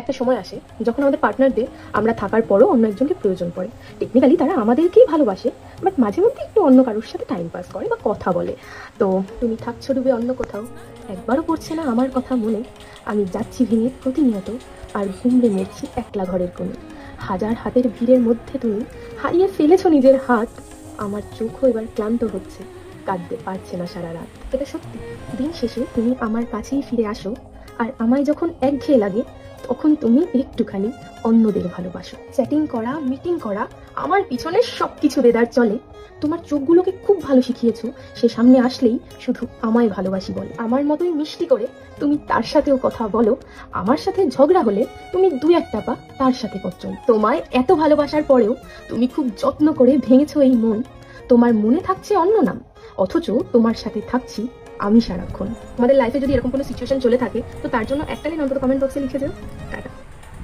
একটা সময় আসে যখন আমাদের পার্টনারদের আমরা থাকার পরও অন্য একজনকে প্রয়োজন পড়ে। টেকনিক্যালি তারা আমাদেরকেই ভালোবাসে, বাট মাঝে মধ্যে একটু অন্য কারোর সাথে টাইম পাস করে বা কথা বলে। তো তুমি থাকছো ডুবে অন্য কোথাও, একবারও পড়ছে না আমার কথা মনে। আমি যাচ্ছি ভেঙে প্রতিনিয়ত, আর ঘুমড়ে মরছি একলা ঘরের কোণে। হাজার হাতের ভিড়ের মধ্যে তুমি হারিয়ে ফেলেছো নিজের হাত। আমার চোখও এবার ক্লান্ত হচ্ছে, কাঁদতে পারছে না সারা রাত। এটা সত্যি, দিন শেষে তুমি আমার কাছেই ফিরে আসো, আর আমায় যখন একঘেয়ে লাগে তখন তুমি একটুখানি অন্যদের ভালোবাসো। চ্যাটিং করা, মিটিং করা, আমার পিছনে সবকিছু দেদার চলে। তোমার চোখগুলোকে খুব ভালো শিখিয়েছো, সে সামনে আসলেই শুধু আমায় ভালোবাসি বলে। আমার মতোই মিষ্টি করে তুমি তার সাথেও কথা বলো, আমার সাথে ঝগড়া হলে তুমি দু একটা পা তার সাথে পথ চলো। তোমায় এত ভালোবাসার পরেও তুমি খুব যত্ন করে ভেঙেছো এই মন। তোমার মনে থাকছে অন্য নাম, অথচ তোমার সাথে থাকছি আমি সারাক্ষণ। আমাদের লাইফে যদি এরকম কোনো সিচুয়েশন চলে থাকে, তো তার জন্য একটা লাইন অন্তত কমেন্ট বক্সে লিখে যাও। টাটা।